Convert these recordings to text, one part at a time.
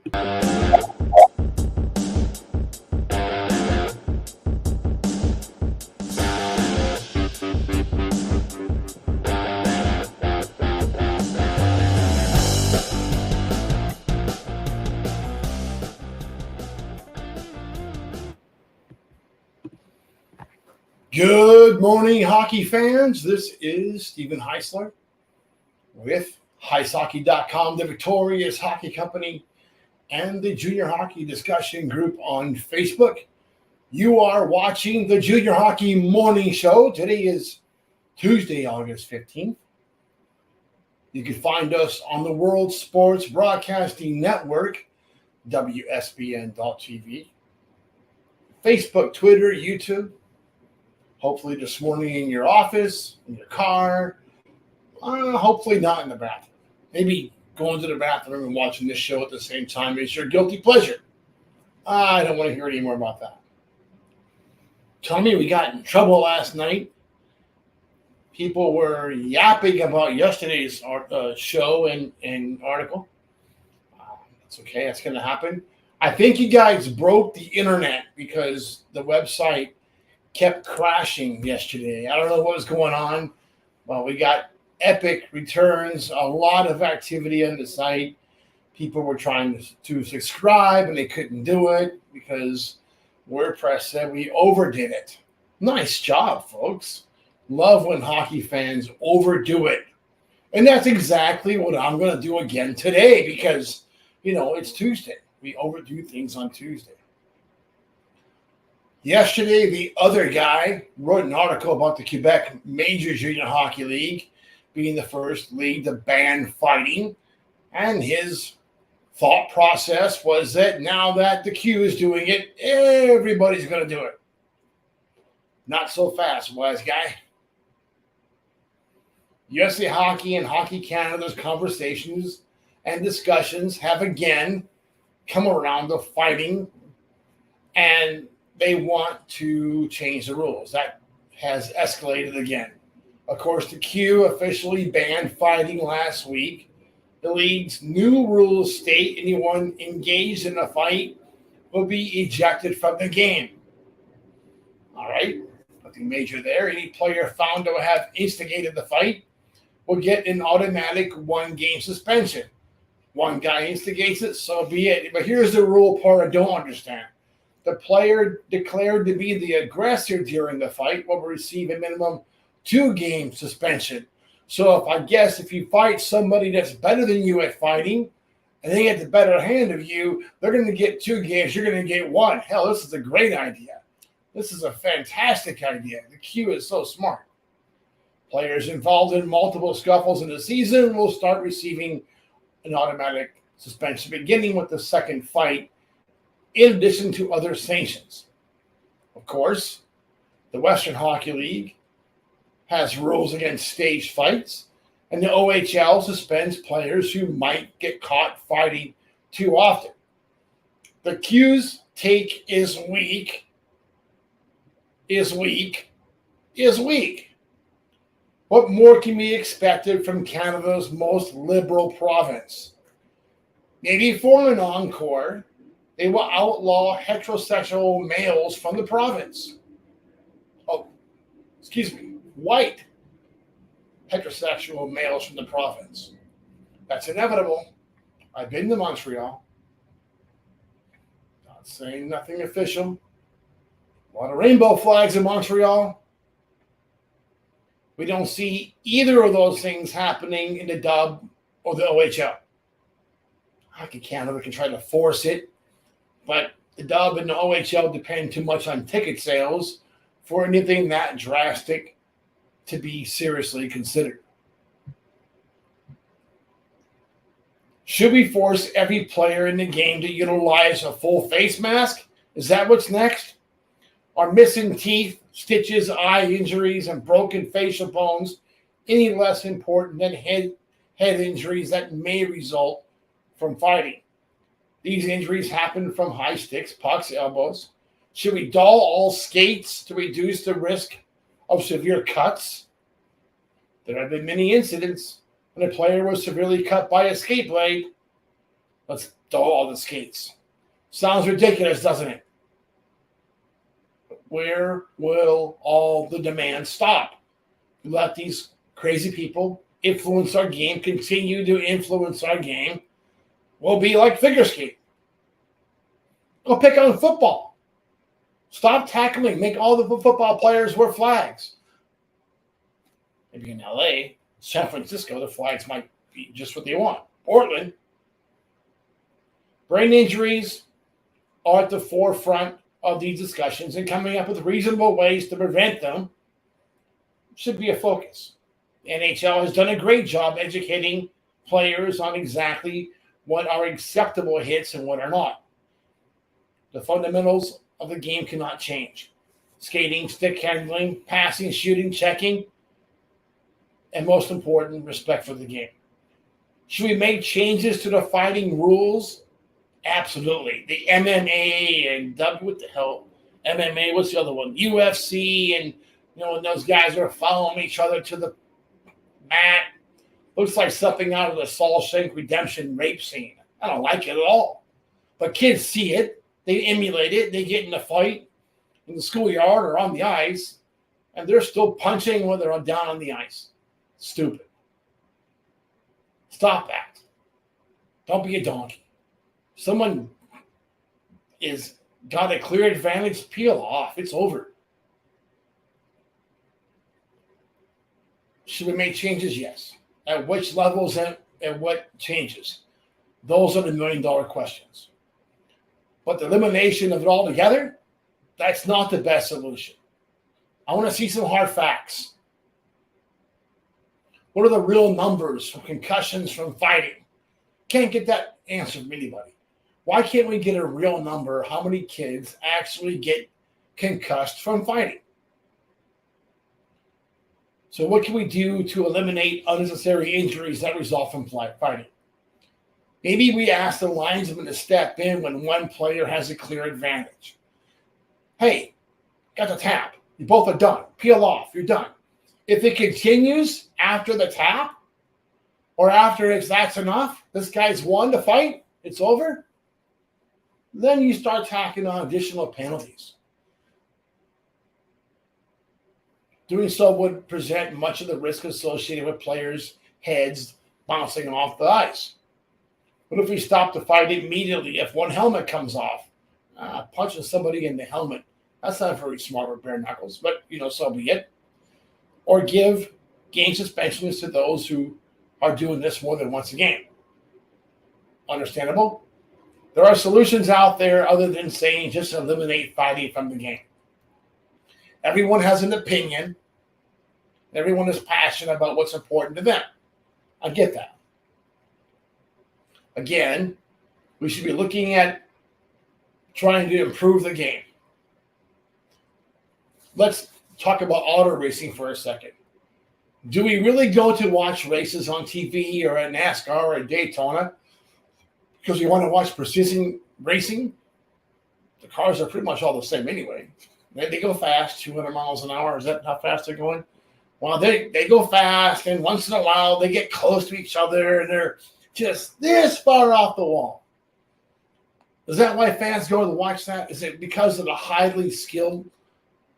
Good morning, hockey fans. This is Stephen Heisler with HeisHockey.com, the Victorious Hockey Company, and the Junior Hockey Discussion Group on Facebook. You are watching the Junior Hockey Morning Show. Today is Tuesday, August 15th. You can find us on the World Sports Broadcasting Network, WSBN.TV, Facebook, Twitter, YouTube. Hopefully this morning in your office, in your car, hopefully not in the bathroom. Maybe going to the bathroom and watching this show at the same time is your guilty pleasure. I don't want to hear any more about that. Tell me we got in trouble last night. People were yapping about yesterday's show and article. That's okay. That's going to happen. I think you guys broke the internet because the website kept crashing yesterday. I don't know what was going on. Well, we got epic returns, a lot of activity on the site. People were trying to subscribe and they couldn't do it because WordPress said we overdid it. Nice job, folks. Love when hockey fans overdo it. And that's exactly what I'm going to do again today because, it's Tuesday. We overdo things on Tuesday. Yesterday, the other guy wrote an article about the Quebec Major Junior Hockey League being the first league to ban fighting. And his thought process was that now that the Q is doing it, everybody's going to do it. Not so fast, wise guy. USA Hockey and Hockey Canada's conversations and discussions have again come around to fighting, and they want to change the rules. That has escalated again. Of course, the Q officially banned fighting last week. The league's new rules state anyone engaged in a fight will be ejected from the game. All right, nothing major there. Any player found to have instigated the fight will get an automatic one-game suspension. One guy instigates it, so be it. But here's the rule part I don't understand. The player declared to be the aggressor during the fight will receive a minimum 2-game suspension. So if you fight somebody that's better than you at fighting and they get the better hand of you, they're going to get 2 games. You're going to get 1. Hell, this is a great idea. This is a fantastic idea. The Q is so smart. Players involved in multiple scuffles in the season will start receiving an automatic suspension, beginning with the second fight, in addition to other sanctions. Of course, the Western Hockey League has rules against staged fights, and the OHL suspends players who might get caught fighting too often. The Q's take is weak. What more can be expected from Canada's most liberal province? Maybe for an encore, they will outlaw heterosexual males from the province. White heterosexual males from the province. That's inevitable. I've been to Montreal. Not saying nothing official. A lot of rainbow flags in Montreal. We don't see either of those things happening in the Dub or the OHL. Hockey Canada can try to force it, but the Dub and the OHL depend too much on ticket sales for anything that drastic to be seriously considered. Should we force every player in the game to utilize a full face mask? Is that what's next? Are missing teeth, stitches, eye injuries, and broken facial bones any less important than head injuries that may result from fighting? These injuries happen from high sticks, pucks, elbows. Should we dull all skates to reduce the risk of severe cuts? There have been many incidents when a player was severely cut by a skate blade. Let's throw all the skates. Sounds ridiculous, doesn't it? Where will all the demand stop? Let these crazy people influence our game, continue to influence our game. We'll be like figure skate. Go pick on football. Stop tackling. Make all the football players wear flags. Maybe in LA, San Francisco, the flags might be just what they want. Portland. Brain injuries are at the forefront of these discussions, and coming up with reasonable ways to prevent them should be a focus. The NHL has done a great job educating players on exactly what are acceptable hits and what are not. The fundamentals of the game cannot change. Skating, stick handling, passing, shooting, checking, and most important, respect for the game. Should we make changes to the fighting rules? Absolutely. The MMA and what the hell? MMA, what's the other one? UFC, and when those guys are following each other to the mat. Looks like something out of the Shawshank Redemption rape scene. I don't like it at all. But kids see it. They emulate it. They get in a fight in the schoolyard or on the ice, and they're still punching when they're down on the ice. Stupid. Stop that. Don't be a donkey. Someone is got a clear advantage, peel off. It's over. Should we make changes? Yes. At which levels and what changes? Those are the million-dollar questions. But the elimination of it altogether, that's not the best solution. I want to see some hard facts. What are the real numbers for concussions from fighting? Can't get that answer from anybody. Why can't we get a real number? How many kids actually get concussed from fighting? So what can we do to eliminate unnecessary injuries that result from fighting? Maybe we ask the linesman to step in when one player has a clear advantage. Hey, got the tap. You both are done. Peel off. You're done. If it continues after the tap or after that's enough, this guy's won the fight, it's over, then you start tacking on additional penalties. Doing so would present much of the risk associated with players' heads bouncing off the ice. What if we stop the fight immediately if one helmet comes off? Punching somebody in the helmet, that's not very smart with bare knuckles, but, so be it. Or give game suspensions to those who are doing this more than once a game. Understandable? There are solutions out there other than saying just eliminate fighting from the game. Everyone has an opinion. Everyone is passionate about what's important to them. I get that. Again, we should be looking at trying to improve the game. Let's talk about auto racing for a second. Do we really go to watch races on TV or at NASCAR or at Daytona because we want to watch precision racing? The cars are pretty much all the same anyway. They go fast, 200 miles an hour. Is that how fast they're going? Well, they go fast, and once in a while they get close to each other, and they're just this far off the wall. Is that why fans go to watch that? Is it because of the highly skilled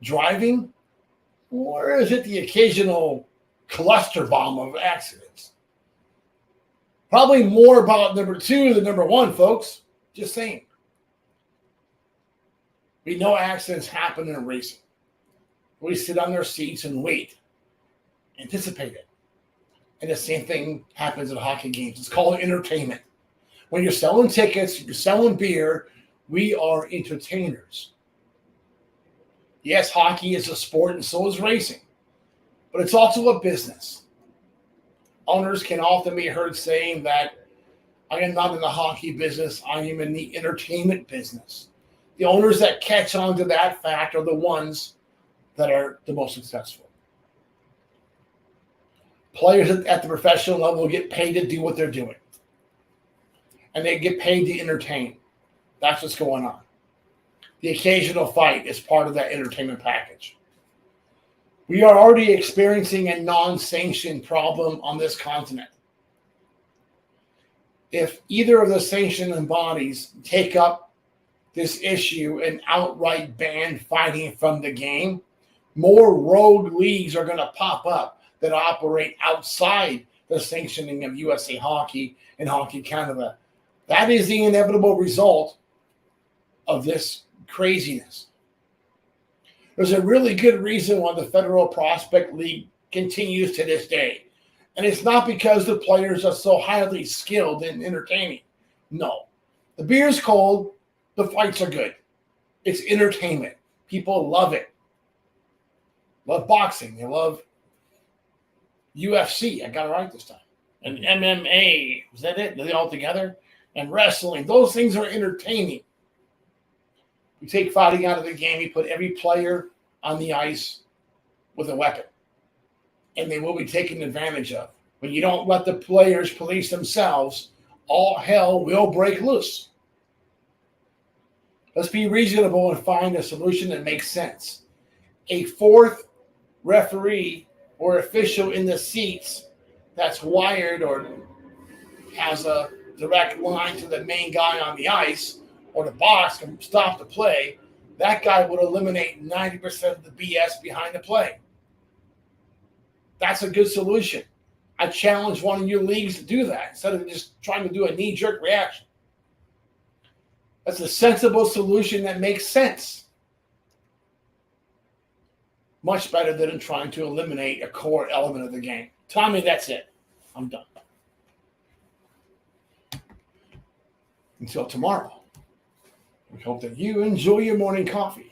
driving? Or is it the occasional cluster bomb of accidents? Probably more about number two than number one, folks. Just saying. We know accidents happen in racing. We sit on their seats and wait, anticipate it. And the same thing happens at hockey games. It's called entertainment. When you're selling tickets, you're selling beer, we are entertainers. Yes, hockey is a sport and so is racing, but it's also a business. Owners can often be heard saying that I am not in the hockey business, I am in the entertainment business. The owners that catch on to that fact are the ones that are the most successful. Players at the professional level get paid to do what they're doing. And they get paid to entertain. That's what's going on. The occasional fight is part of that entertainment package. We are already experiencing a non-sanctioned problem on this continent. if either of the sanctioning bodies take up this issue and outright ban fighting from the game, more rogue leagues are going to pop up that operate outside the sanctioning of USA Hockey and Hockey Canada. That is the inevitable result of this craziness. There's a really good reason why the Federal Prospect League continues to this day. And it's not because the players are so highly skilled and entertaining. No. The beer's cold, the fights are good. It's entertainment. People love it. Love boxing. They love UFC. I got it right this time. And MMA. Was that it? Are they all together? And wrestling. Those things are entertaining. You take fighting out of the game, you put every player on the ice with a weapon. And they will be taken advantage of. When you don't let the players police themselves, all hell will break loose. Let's be reasonable and find a solution that makes sense. A fourth referee or official in the seats that's wired or has a direct line to the main guy on the ice or the box can stop the play, that guy would eliminate 90% of the BS behind the play. That's a good solution. I challenge one of your leagues to do that instead of just trying to do a knee-jerk reaction. That's a sensible solution that makes sense. Much better than trying to eliminate a core element of the game. Tommy, that's it. I'm done. Until tomorrow, we hope that you enjoy your morning coffee.